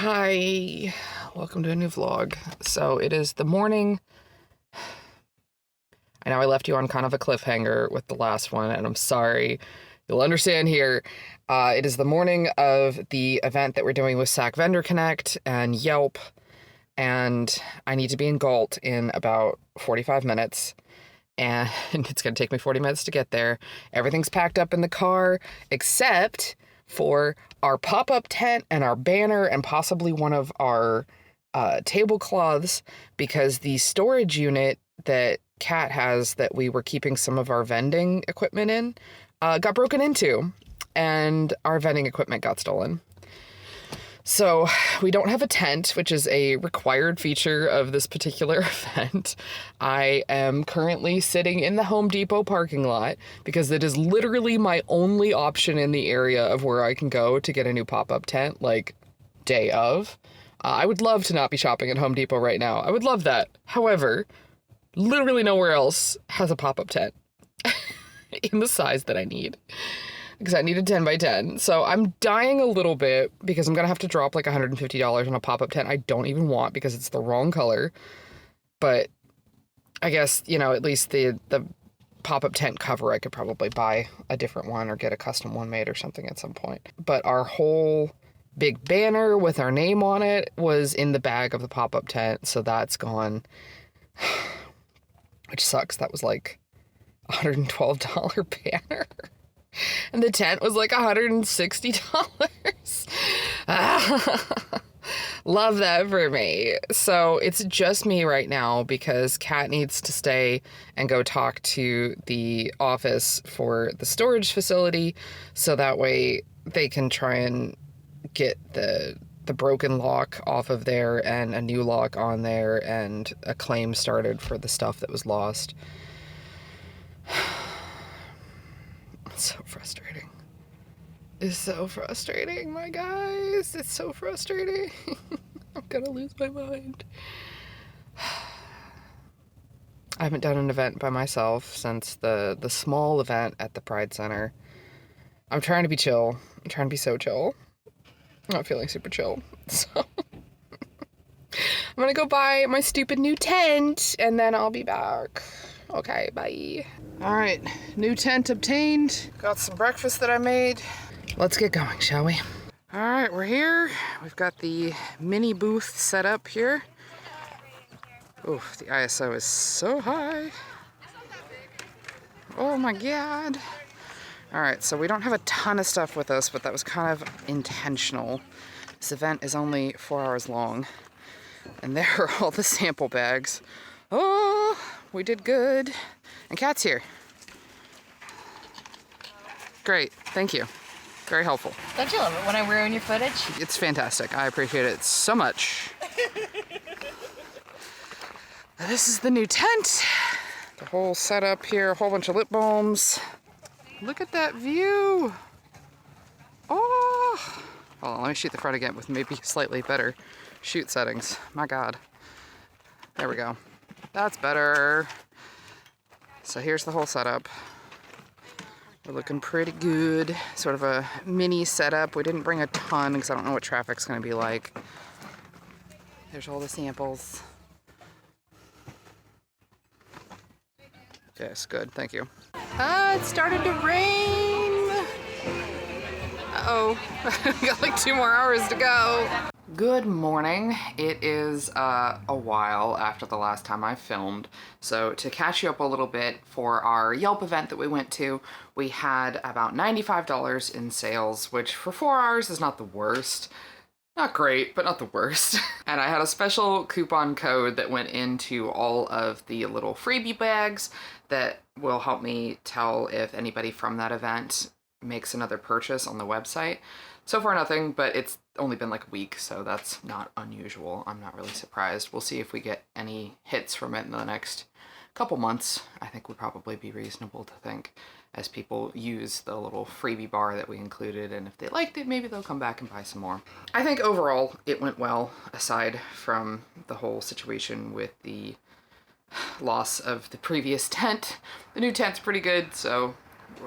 Hi, welcome to a new vlog. So it is the morning. I know I left you on kind of a cliffhanger with the last one, and I'm sorry. You'll understand here. It is the morning of the event that we're doing with SAC Vendor Connect and Yelp, and I need to be in Galt in about 45 minutes. And it's going to take me 40 minutes to get there. Everything's packed up in the car, except for our pop-up tent and our banner and possibly one of our tablecloths, because the storage unit that Kat has that we were keeping some of our vending equipment in got broken into, and our vending equipment got stolen. So we don't have a tent, which is a required feature of this particular event. I am currently sitting in the Home Depot parking lot because it is literally my only option in the area of where I can go to get a new pop-up tent, like, day of. I would love to not be shopping at Home Depot right now. I would love that. However, literally nowhere else has a pop-up tent in the size that I need, because I need a 10 by 10. So I'm dying a little bit because I'm going to have to drop like $150 on a pop-up tent I don't even want because it's the wrong color. But I guess, you know, at least the pop-up tent cover, I could probably buy a different one or get a custom one made or something at some point. But our whole big banner with our name on it was in the bag of the pop-up tent, so that's gone, which sucks. That was like $112 banner. And the tent was like $160. Love that for me. So it's just me right now because Kat needs to stay and go talk to the office for the storage facility, so that way they can try and get the broken lock off of there and a new lock on there and a claim started for the stuff that was lost. It's so frustrating. It's so frustrating, my guys. It's so frustrating. I'm gonna lose my mind. I haven't done an event by myself since the small event at the Pride Center. I'm trying to be chill. I'm trying to be so chill. I'm not feeling super chill. So I'm gonna go buy my stupid new tent and then I'll be back. Okay, bye. All right, new tent obtained. Got some breakfast that I made. Let's get going, shall we? All right, we're here. We've got the mini booth set up here. Oof, the ISO is so high. Oh my God. All right, so we don't have a ton of stuff with us, but that was kind of intentional. This event is only 4 hours long, and there are all the sample bags. Oh, we did good. And Kat's here. Great, thank you. Very helpful. Don't you love it when I ruin your footage? It's fantastic. I appreciate it so much. This is the new tent. The whole setup here, a whole bunch of lip balms. Look at that view. Oh. Hold on, let me shoot the front again with maybe slightly better shoot settings. My God. There we go. That's better. So here's the whole setup. We're looking pretty good. Sort of a mini setup. We didn't bring a ton because I don't know what traffic's going to be like. There's all the samples. Yes, good. Thank you. It started to rain. Uh-oh. We got like 2 more hours to go. Good morning. It is a while after the last time I filmed, so to catch you up a little bit, for our Yelp event that we went to, we had about $95 in sales, which for 4 hours is not the worst. Not great, but not the worst. And I had a special coupon code that went into all of the little freebie bags that will help me tell if anybody from that event makes another purchase on the website. So far nothing, but it's only been like a week, so that's not unusual. I'm not really surprised. We'll see if we get any hits from it in the next couple months. I think would probably be reasonable to think, as people use the little freebie bar that we included, and if they liked it, maybe they'll come back and buy some more. I think overall it went well, aside from the whole situation with the loss of the previous tent. The new tent's pretty good, so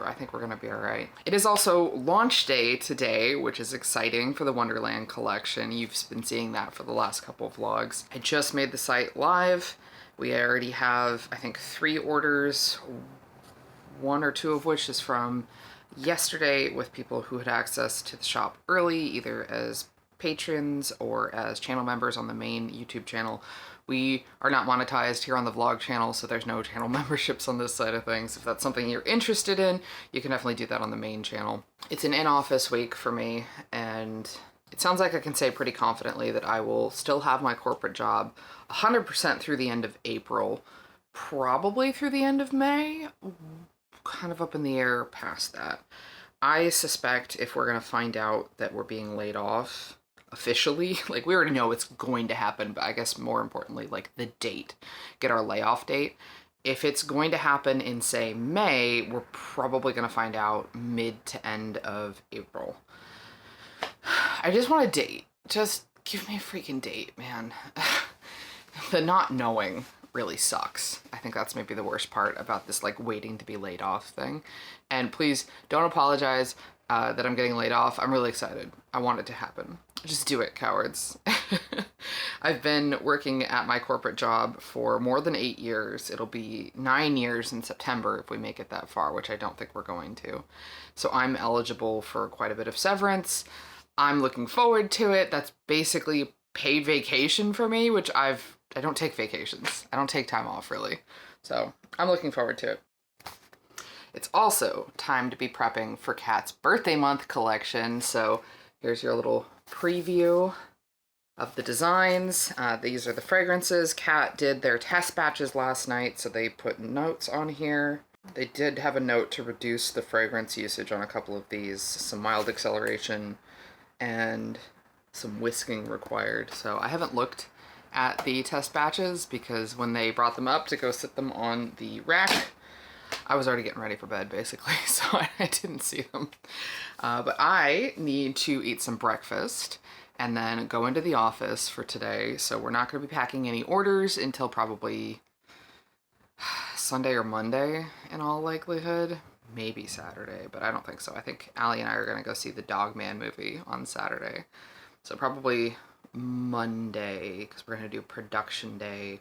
I think we're gonna be all right. It is also launch day today, which is exciting for the Wonderland collection. You've been seeing that for the last couple of vlogs. I just made the site live. We already have, I think, 3 orders, 1 or 2 of which is from yesterday with people who had access to the shop early, either as patrons or as channel members on the main YouTube channel. We are not monetized here on the vlog channel, so there's no channel memberships on this side of things. If that's something you're interested in, you can definitely do that on the main channel. It's an in-office week for me, and it sounds like I can say pretty confidently that I will still have my corporate job 100% through the end of April, probably through the end of May, kind of up in the air past that. I suspect if we're gonna find out that we're being laid off officially, like we already know it's going to happen, but I guess more importantly, like the date, get our layoff date. If it's going to happen in, say, May, we're probably gonna find out mid to end of April. I just want a date. Just give me a freaking date, man. The not knowing really sucks. I think that's maybe the worst part about this, like, waiting to be laid off thing. And please don't apologize that I'm getting laid off. I'm really excited. I want it to happen. Just do it, cowards. I've been working at my corporate job for more than 8 years. It'll be 9 years in September if we make it that far, which I don't think we're going to. So I'm eligible for quite a bit of severance. I'm looking forward to it. That's basically paid vacation for me, which I don't take vacations. I don't take time off, really. So I'm looking forward to it. It's also time to be prepping for Kat's birthday month collection. So here's your little preview of the designs. These are the fragrances. Kat did their test batches last night, so they put notes on here. They did have a note to reduce the fragrance usage on a couple of these, some mild acceleration and some whisking required. So I haven't looked at the test batches because when they brought them up to go sit them on the rack, I was already getting ready for bed, basically, so I didn't see them. But I need to eat some breakfast and then go into the office for today, so we're not going to be packing any orders until probably Sunday or Monday, in all likelihood. Maybe Saturday, but I don't think so. I think Allie and I are going to go see the Dogman movie on Saturday. So probably Monday, because we're going to do production day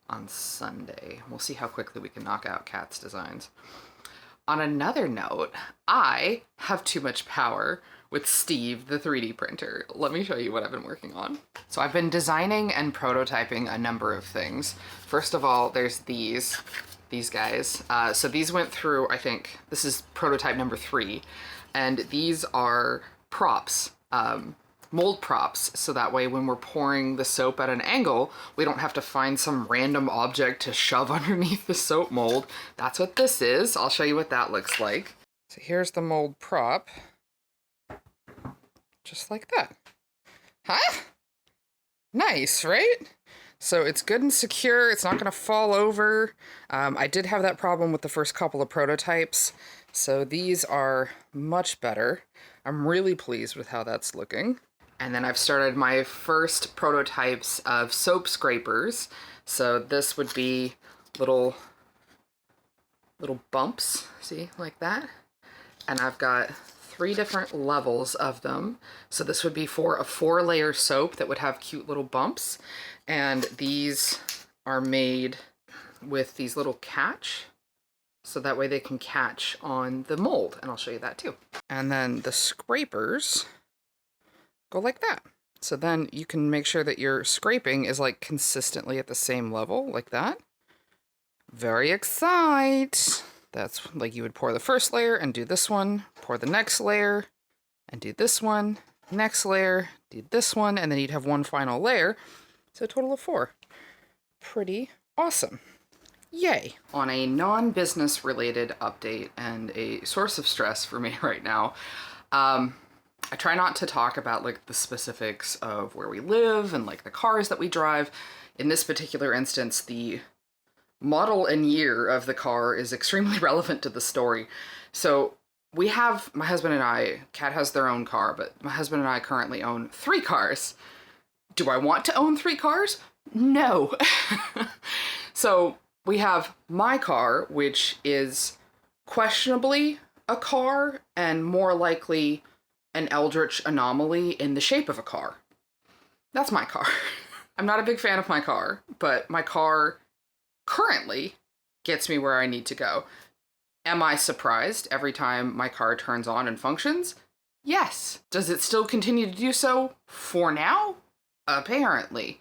on Sunday. We'll see how quickly we can knock out Kat's designs. On another note, I have too much power with Steve, the 3D printer. Let me show you what I've been working on. So I've been designing and prototyping a number of things. First of all, there's these guys. So these went through, I think, this is prototype number 3, and these are props. Mold props, so that way when we're pouring the soap at an angle, we don't have to find some random object to shove underneath the soap mold. That's what this is. I'll show you what that looks like. So here's the mold prop. Just like that. Huh? Nice, right? So it's good and secure. It's not going to fall over. I did have that problem with the first couple of prototypes, so these are much better. I'm really pleased with how that's looking. And then I've started my first prototypes of soap scrapers. So this would be little bumps, see, like that. And I've got 3 different levels of them. So this would be for a 4-layer soap that would have cute little bumps. And these are made with these little catch, so that way they can catch on the mold, and I'll show you that too. And then the scrapers go like that. So then you can make sure that your scraping is like consistently at the same level, like that. Very excite. That's like you would pour the first layer and do this one, pour the next layer and do this one, next layer, do this one, and then you'd have one final layer. So a total of 4. Pretty awesome. Yay. On a non-business related update and a source of stress for me right now, I try not to talk about like the specifics of where we live and like the cars that we drive. In this particular instance, the model and year of the car is extremely relevant to the story. So we have, my husband and I, Kat has their own car, but my husband and I currently own 3 cars. Do I want to own 3 cars? No. So we have my car, which is questionably a car and more likely an eldritch anomaly in the shape of a car. That's my car. I'm not a big fan of my car, but my car currently gets me where I need to go. Am I surprised every time my car turns on and functions? Yes. Does it still continue to do so for now? Apparently.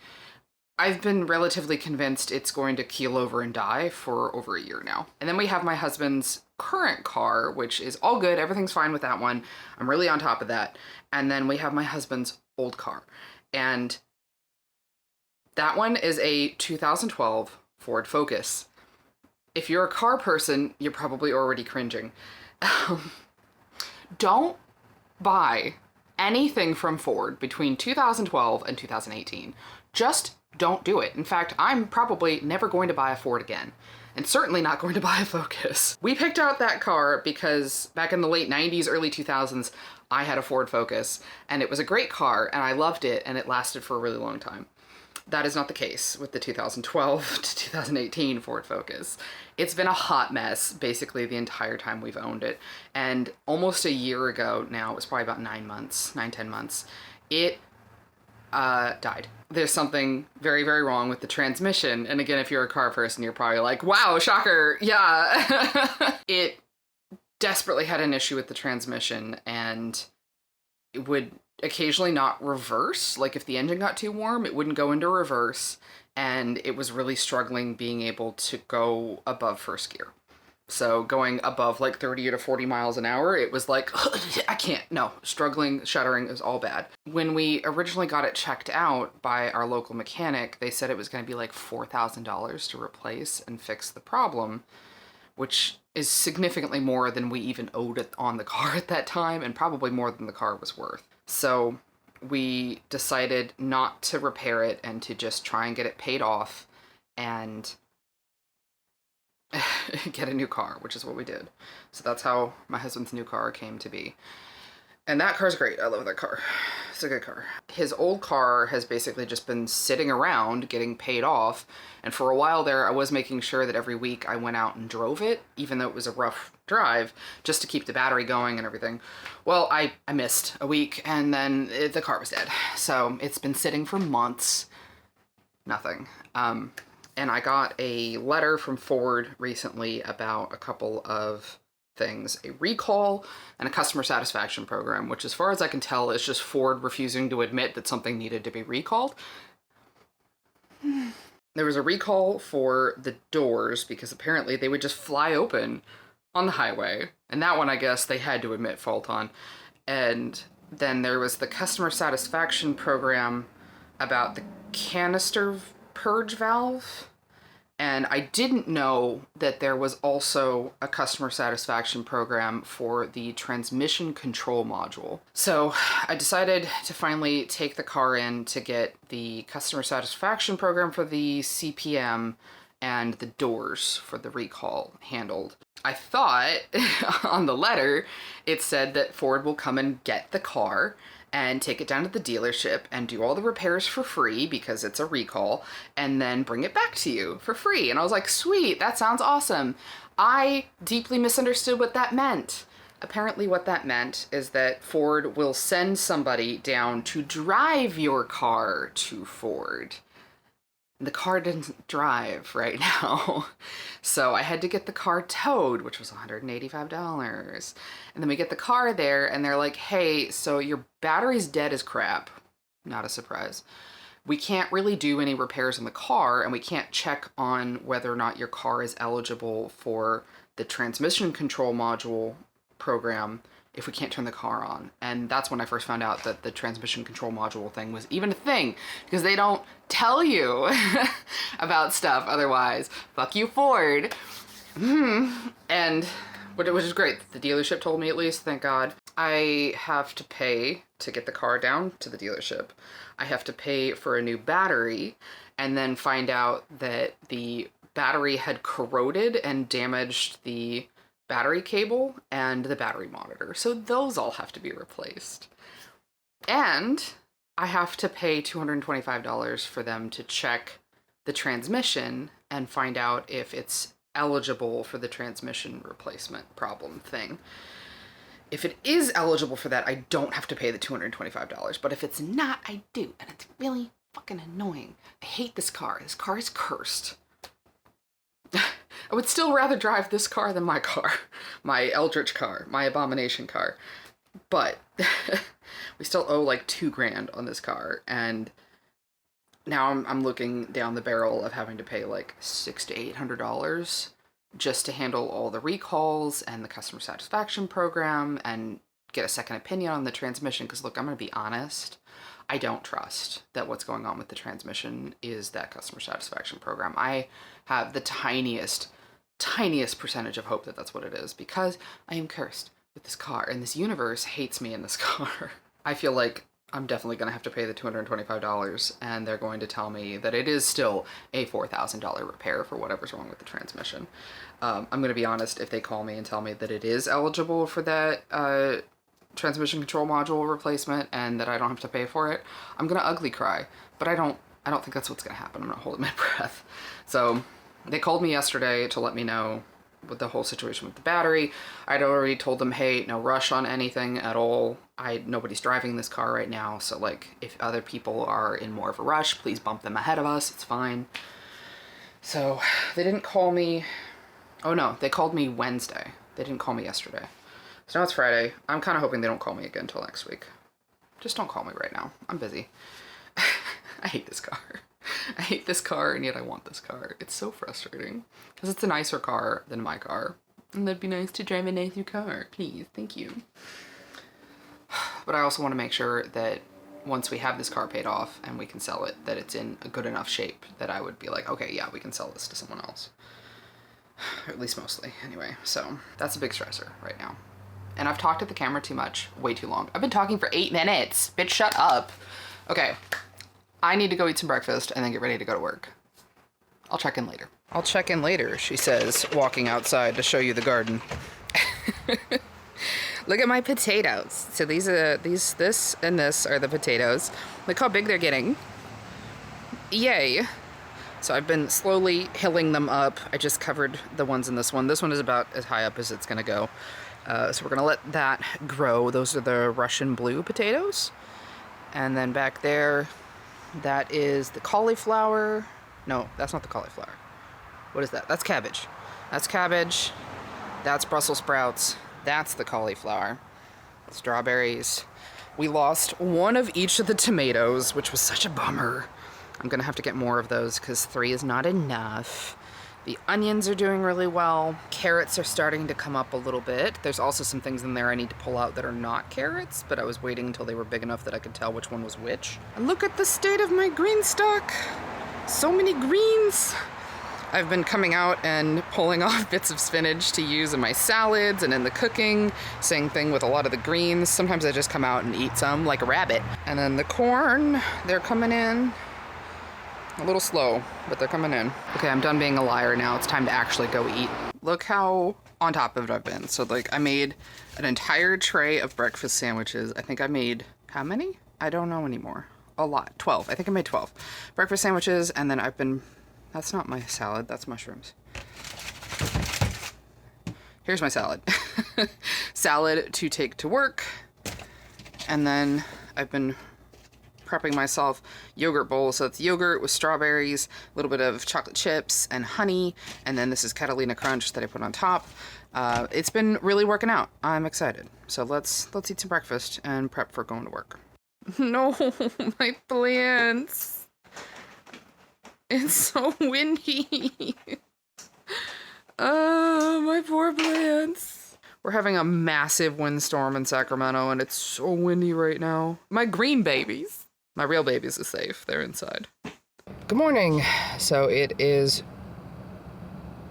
I've been relatively convinced it's going to keel over and die for over a year now. And then we have my husband's current car, which is all good. Everything's fine with that one. I'm really on top of that. And then we have my husband's old car. And that one is a 2012 Ford Focus. If you're a car person, you're probably already cringing. Don't buy anything from Ford between 2012 and 2018. Just don't do it. In fact, I'm probably never going to buy a Ford again, and certainly not going to buy a Focus. We picked out that car because back in the late 90s, early 2000s, I had a Ford Focus, and it was a great car, and I loved it, and it lasted for a really long time. That is not the case with the 2012 to 2018 Ford Focus. It's been a hot mess basically the entire time we've owned it. And almost a year ago now, it was probably about 10 months, it died. There's something very, very wrong with the transmission. And again, if you're a car person, you're probably like, wow, shocker, yeah. It desperately had an issue with the transmission, and it would occasionally not reverse. Like if the engine got too warm, it wouldn't go into reverse, and it was really struggling being able to go above first gear. So going above like 30 to 40 miles an hour, it was like, I can't, no, struggling, shuddering, it was all bad. When we originally got it checked out by our local mechanic, they said it was going to be like $4,000 to replace and fix the problem, which is significantly more than we even owed it on the car at that time, and probably more than the car was worth. So we decided not to repair it and to just try and get it paid off and get a new car, which is what we did. So that's how my husband's new car came to be. And that car's great. I love that car. It's a good car. His old car has basically just been sitting around getting paid off. And for a while there, I was making sure that every week I went out and drove it, even though it was a rough drive, just to keep the battery going and everything. Well, I missed a week, and then the car was dead. So it's been sitting for months. Nothing. And I got a letter from Ford recently about a couple of things, a recall and a customer satisfaction program, which as far as I can tell is just Ford refusing to admit that something needed to be recalled. There was a recall for the doors because apparently they would just fly open on the highway, and that one I guess they had to admit fault on. And then there was the customer satisfaction program about the canister purge valve. And I didn't know that there was also a customer satisfaction program for the transmission control module. So I decided to finally take the car in to get the customer satisfaction program for the CPM and the doors for the recall handled. I thought on the letter it said that Ford will come and get the car and take it down to the dealership and do all the repairs for free because it's a recall, and then bring it back to you for free. And I was like, sweet, that sounds awesome. I deeply misunderstood what that meant. Apparently what that meant is that Ford will send somebody down to drive your car to Ford. The car didn't drive right now. So I had to get the car towed, which was $185. And then we get the car there and they're like, hey, so your battery's dead as crap. Not a surprise. We can't really do any repairs on the car, and we can't check on whether or not your car is eligible for the transmission control module program if we can't turn the car on. And that's when I first found out that the transmission control module thing was even a thing, because they don't tell you about stuff otherwise. Fuck you, Ford. And which is great. The dealership told me, at least, thank God. I have to pay to get the car down to the dealership. I have to pay for a new battery, and then find out that the battery had corroded and damaged the battery cable and the battery monitor. So those all have to be replaced. And I have to pay $225 for them to check the transmission and find out if it's eligible for the transmission replacement problem thing. If it is eligible for that, I don't have to pay the $225. But if it's not, I do. And it's really fucking annoying. I hate this car. This car is cursed. I would still rather drive this car than my car. My eldritch car. My abomination car. But we still owe like $2,000 on this car. And now I'm looking down the barrel of having to pay like $600 to $800 just to handle all the recalls and the customer satisfaction program and get a second opinion on the transmission. Because look, I'm going to be honest, I don't trust that what's going on with the transmission is that customer satisfaction program. I have the tiniest percentage of hope that that's what it is, because I am cursed with this car and this universe hates me in this car. I feel like I'm definitely going to have to pay the $225, and they're going to tell me that it is still a $4,000 repair for whatever's wrong with the transmission. I'm going to be honest, if they call me and tell me that it is eligible for that transmission control module replacement and that I don't have to pay for it, I'm going to ugly cry. But I don't think that's what's going to happen. I'm not holding my breath. So they called me yesterday to let me know with the whole situation with the battery. I'd already told them, hey, no rush on anything at all. Nobody's driving this car right now, so like if other people are in more of a rush, please bump them ahead of us. It's fine. So they didn't call me. Oh no, they called me Wednesday. They didn't call me yesterday. So now it's Friday. I'm kind of hoping they don't call me again until next week. Just don't call me right now. I'm busy. I hate this car. I hate this car, and yet I want this car. It's so frustrating because it's a nicer car than my car. And that'd be nice to drive a nicer car. Please, thank you. But I also want to make sure that once we have this car paid off and we can sell it, that it's in a good enough shape that I would be like, okay, yeah, we can sell this to someone else. Or at least mostly, anyway. So that's a big stressor right now. And I've talked at the camera too much, way too long. I've been talking for 8 minutes. Bitch, shut up. Okay, I need to go eat some breakfast and then get ready to go to work. I'll check in later. I'll check in later, she says, walking outside to show you the garden. Look at my potatoes. So this and this are the potatoes. Look how big they're getting. Yay. So I've been slowly hilling them up. I just covered the ones in this one. This one is about as high up as it's gonna go. So we're gonna let that grow. Those are the Russian blue potatoes. And then back there, that is the cauliflower. No, that's not the cauliflower. What is that? That's cabbage. That's cabbage. That's Brussels sprouts. That's the cauliflower. Strawberries. We lost one of each of the tomatoes, which was such a bummer. I'm gonna have to get more of those because 3 is not enough. The onions are doing really well. Carrots are starting to come up a little bit. There's also some things in there I need to pull out that are not carrots, but I was waiting until they were big enough that I could tell which one was which. And look at the state of my green stock. So many greens. I've been coming out and pulling off bits of spinach to use in my salads and in the cooking. Same thing with a lot of the greens. Sometimes I just come out and eat some like a rabbit. And then the corn, they're coming in. A little slow, but they're coming in. Okay, I'm done being a liar now. It's time to actually go eat. Look how on top of it I've been. So like I made an entire tray of breakfast sandwiches. I think I made, how many? I don't know anymore. A lot, 12. I think I made 12 breakfast sandwiches, and then I've been, that's not my salad, that's mushrooms. Here's my salad. Salad to take to work. And then I've been prepping myself yogurt bowl. So it's yogurt with strawberries, a little bit of chocolate chips and honey, and then this is Catalina Crunch that I put on top. It's been really working out. I'm excited. So let's eat some breakfast and prep for going to work. No, my plants. It's so windy. Oh, my poor plants. We're having a massive windstorm in Sacramento, and it's so windy right now. My green babies. My real babies are safe. They're inside. Good morning. So it is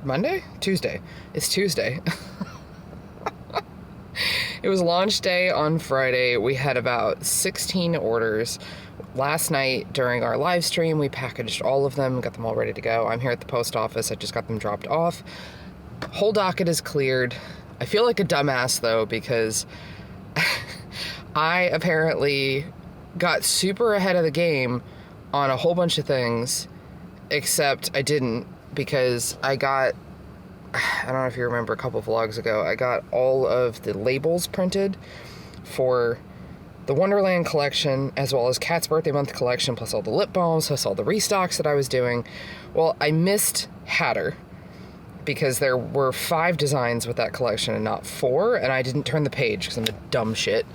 Monday? Tuesday. It's Tuesday. It was launch day on Friday. We had about 16 orders. Last night during our live stream, we packaged all of them, got them all ready to go. I'm here at the post office. I just got them dropped off. Whole docket is cleared. I feel like a dumbass though, because I apparently got super ahead of the game on a whole bunch of things, except I didn't, because I got I don't know if you remember a couple vlogs ago, I got all of the labels printed for the Wonderland collection, as well as Cat's Birthday Month collection, plus all the lip balms, plus all the restocks that I was doing. Well, I missed Hatter because there were 5 designs with that collection and not 4, and I didn't turn the page because I'm a dumb shit.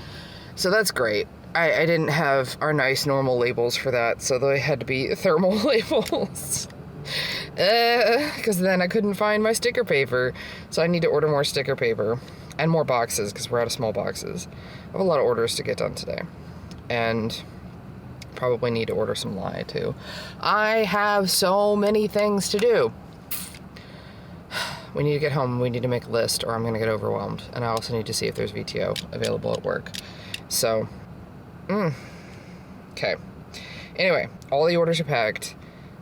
So that's great. I didn't have our nice normal labels for that, so they had to be thermal labels. Because then I couldn't find my sticker paper, so I need to order more sticker paper and more boxes because we're out of small boxes. I have a lot of orders to get done today, and probably need to order some lye too. I have so many things to do. We need to get home, we need to make a list, or I'm gonna get overwhelmed, and I also need to see if there's VTO available at work. So, okay. Anyway, all the orders are packed,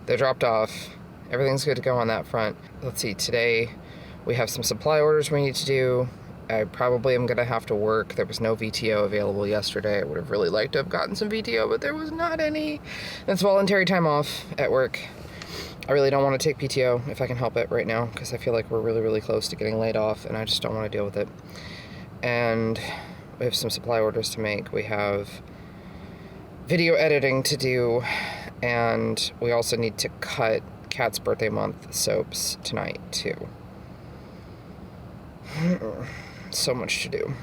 they're dropped off, everything's good to go on that front. Let's see, today we have some supply orders we need to do. I probably am going to have to work. There was no VTO available yesterday. I would have really liked to have gotten some VTO, but there was not any. That's voluntary time off at work. I really don't want to take PTO if I can help it right now, because I feel like we're really, really close to getting laid off, and I just don't want to deal with it. And we have some supply orders to make. We have video editing to do, and we also need to cut Cat's Birthday Month soaps tonight, too. So much to do.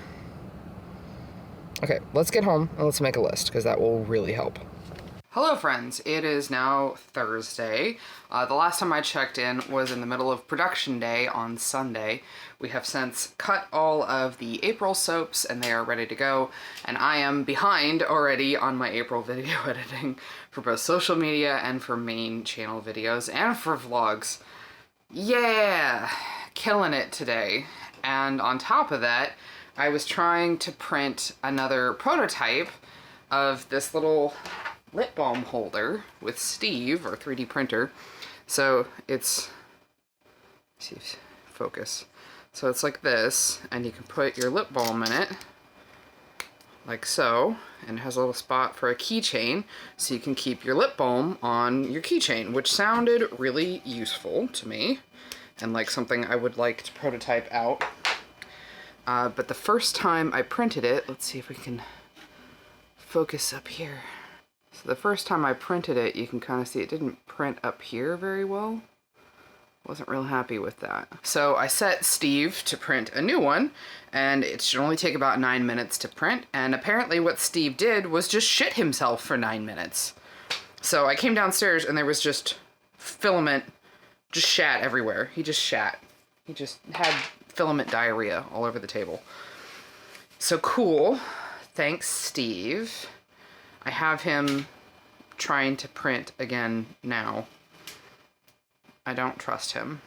Okay, let's get home and let's make a list, because that will really help. Hello friends, it is now Thursday. The last time I checked in was in the middle of production day on Sunday. We have since cut all of the April soaps and they are ready to go, and I am behind already on my April video editing for both social media and for main channel videos and for vlogs. Yeah, killing it today. And on top of that, I was trying to print another prototype of this little lip balm holder with Steve, our 3D printer. So it's, let's see if focus. So it's like this, and you can put your lip balm in it, like so, and it has a little spot for a keychain, so you can keep your lip balm on your keychain, which sounded really useful to me, and like something I would like to prototype out. But the first time I printed it, let's see if we can focus up here. So the first time I printed it, you can kind of see it didn't print up here very well. Wasn't real happy with that. So I set Steve to print a new one, and it should only take about 9 minutes to print, and apparently what Steve did was just shit himself for 9 minutes. So I came downstairs and there was just filament, just shat everywhere. He just shat. He just had filament diarrhea all over the table. So cool. Thanks, Steve. I have him trying to print again now. I don't trust him.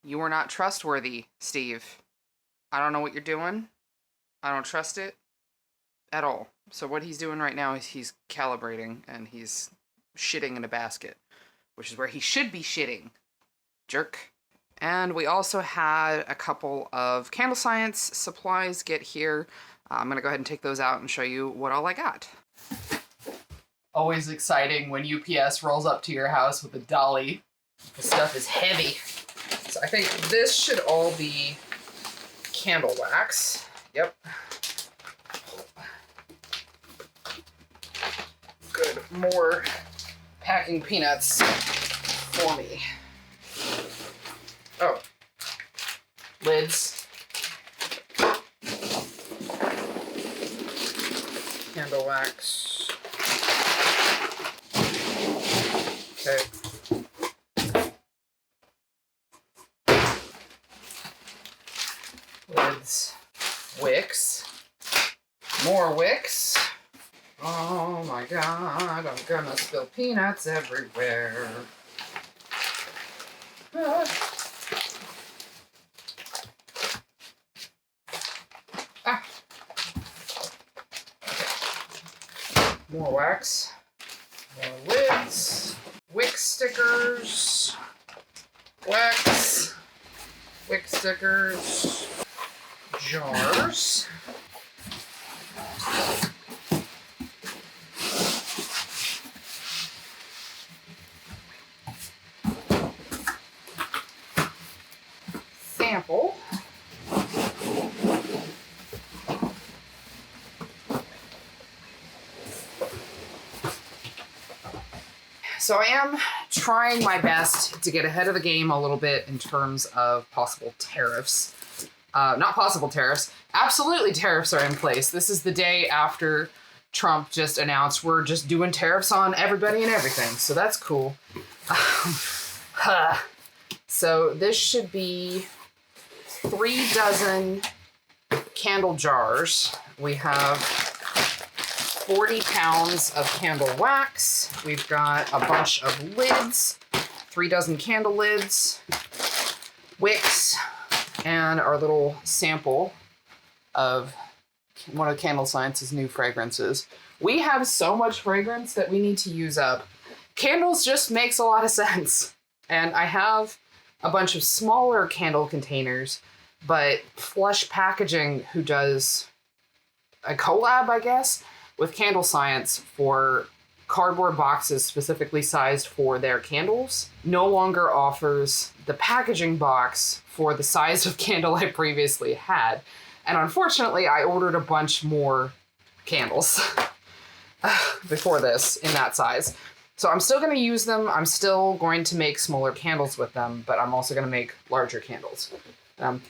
You are not trustworthy, Steve. I don't know what you're doing. I don't trust it at all. So what he's doing right now is he's calibrating and he's shitting in a basket, which is where he should be shitting. Jerk. And we also had a couple of Candle Science supplies get here. I'm going to go ahead and take those out and show you what all I got. Always exciting when UPS rolls up to your house with a dolly. The stuff is heavy. So I think this should all be candle wax. Yep. Good. More packing peanuts for me. Oh. Lids. Candle wax. Okay. Lids. Wicks. More wicks. Oh my god, I'm gonna spill peanuts everywhere. Ah. Ah. More wax. More lids. Wick stickers. Wax. Wick stickers. Jars. So I am trying my best to get ahead of the game a little bit in terms of possible tariffs. Not possible tariffs. Absolutely tariffs are in place. This is the day after Trump just announced we're just doing tariffs on everybody and everything. So that's cool. So this should be 3 dozen candle jars. We have 40 pounds of candle wax. We've got a bunch of lids, 3 dozen candle lids, wicks, and our little sample of one of Candle Science's new fragrances. We have so much fragrance that we need to use up. Candles just makes a lot of sense. And I have a bunch of smaller candle containers, but Flush Packaging, who does a collab, I guess, with Candle Science for cardboard boxes specifically sized for their candles, no longer offers the packaging box for the size of candle I previously had. And unfortunately, I ordered a bunch more candles before this in that size. So I'm still going to use them. I'm still going to make smaller candles with them, but I'm also going to make larger candles. I'm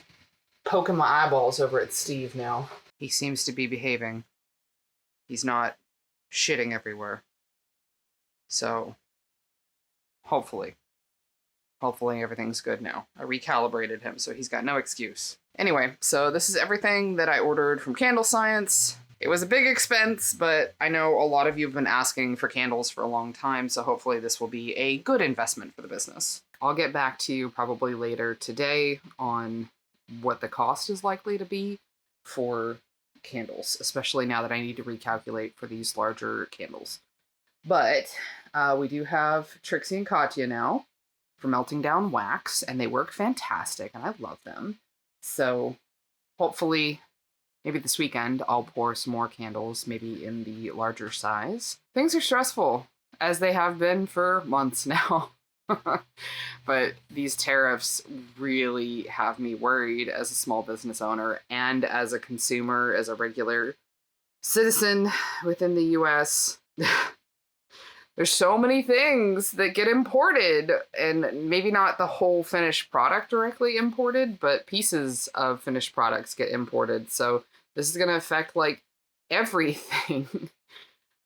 poking my eyeballs over at Steve now. He seems to be behaving. He's not shitting everywhere. So hopefully everything's good now. I recalibrated him, so he's got no excuse. Anyway, so this is everything that I ordered from Candle Science. It was a big expense, but I know a lot of you have been asking for candles for a long time, so hopefully this will be a good investment for the business. I'll get back to you probably later today on what the cost is likely to be for candles, especially now that I need to recalculate for these larger candles. But we do have Trixie and Katya now for melting down wax, and they work fantastic, and I love them. So hopefully, maybe this weekend, I'll pour some more candles, maybe in the larger size. Things are stressful, as they have been for months now. But these tariffs really have me worried as a small business owner and as a consumer, as a regular citizen within the US. There's so many things that get imported, and maybe not the whole finished product directly imported, but pieces of finished products get imported. So this is going to affect like everything.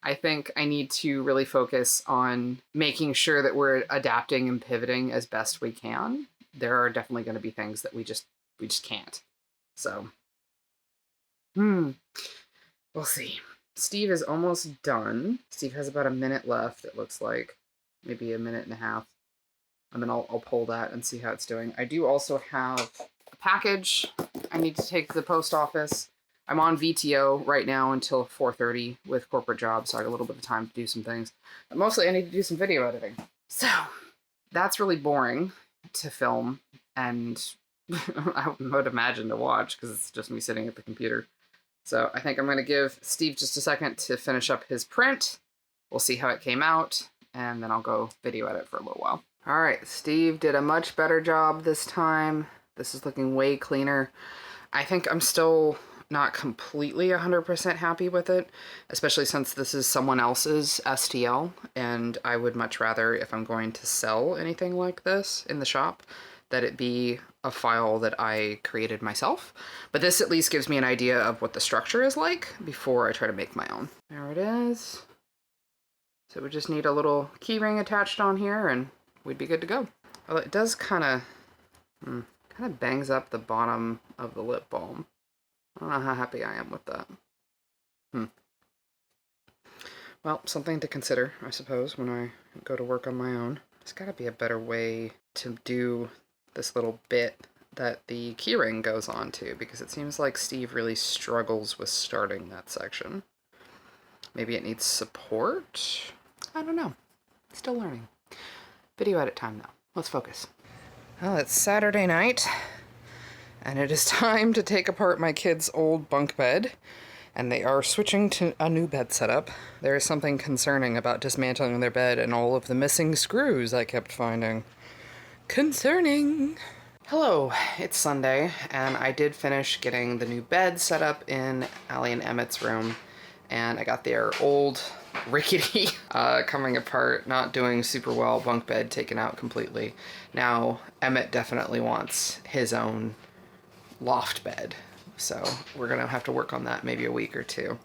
I think I need to really focus on making sure that we're adapting and pivoting as best we can. There are definitely going to be things that we just can't. So, we'll see. Steve is almost done. Steve has about a minute left, it looks like. Maybe a minute and a half. And then I'll pull that and see how it's doing. I do also have a package I need to take to the post office. I'm on VTO right now until 4:30 with corporate jobs, so I have a little bit of time to do some things. But mostly I need to do some video editing. So that's really boring to film, and I would imagine to watch because it's just me sitting at the computer. So I think I'm going to give Steve just a second to finish up his print. We'll see how it came out, and then I'll go video edit for a little while. All right, Steve did a much better job this time. This is looking way cleaner. I think I'm still not completely 100% happy with it, especially since this is someone else's STL, and I would much rather, if I'm going to sell anything like this in the shop, that it be a file that I created myself. But this at least gives me an idea of what the structure is like before I try to make my own. There it is. So we just need a little key ring attached on here and we'd be good to go. Well, it does kind of bangs up the bottom of the lip balm. I don't know how happy I am with that. Well, something to consider, I suppose, when I go to work on my own. There's gotta be a better way to do this little bit that the keyring goes on to, because it seems like Steve really struggles with starting that section. Maybe it needs support? I don't know. Still learning. Video edit time, though. Let's focus. Well, it's Saturday night, and it is time to take apart my kids' old bunk bed, and they are switching to a new bed setup. There is something concerning about dismantling their bed and all of the missing screws I kept finding. Concerning. Hello, it's Sunday, and I did finish getting the new bed set up in Allie and Emmett's room, and I got their old rickety, coming apart, not doing super well, bunk bed taken out completely. Now, Emmett definitely wants his own loft bed, so we're gonna have to work on that maybe a week or two.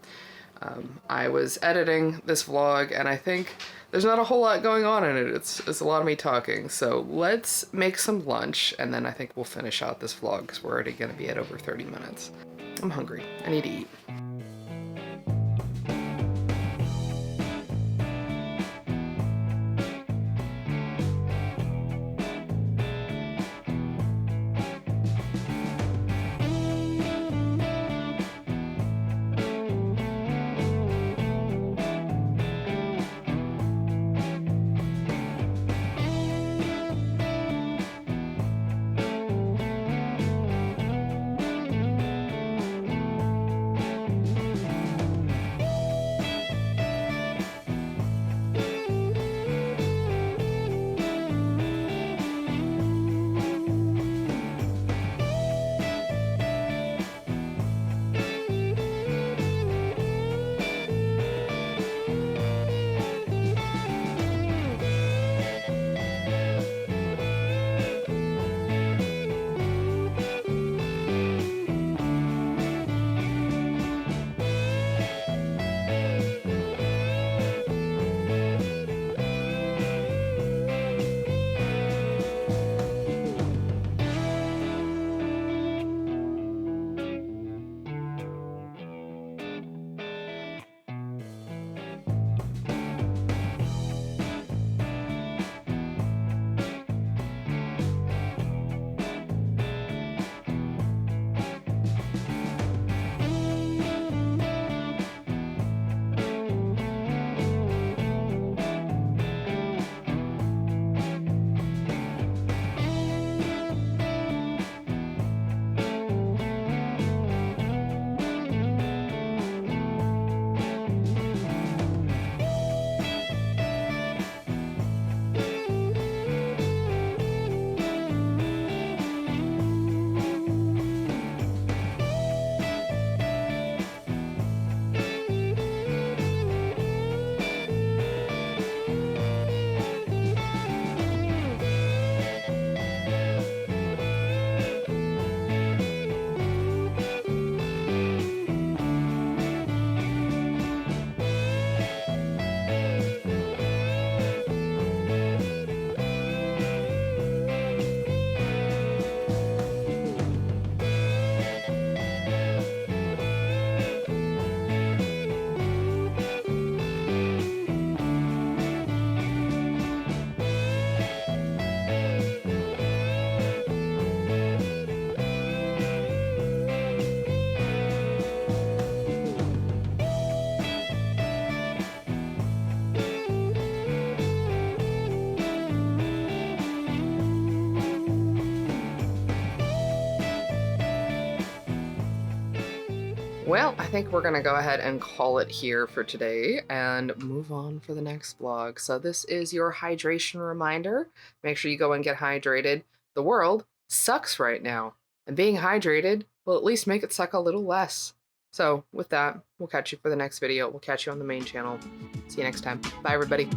I was editing this vlog and I think there's not a whole lot going on in it. It's a lot of me talking. So let's make some lunch and then I think we'll finish out this vlog because we're already gonna be at over 30 minutes. I'm hungry. I need to eat. Well, I think we're gonna go ahead and call it here for today and move on for the next vlog. So this is your hydration reminder. Make sure you go and get hydrated. The world sucks right now, and being hydrated will at least make it suck a little less. So with that, we'll catch you for the next video. We'll catch you on the main channel. See you next time. Bye, everybody.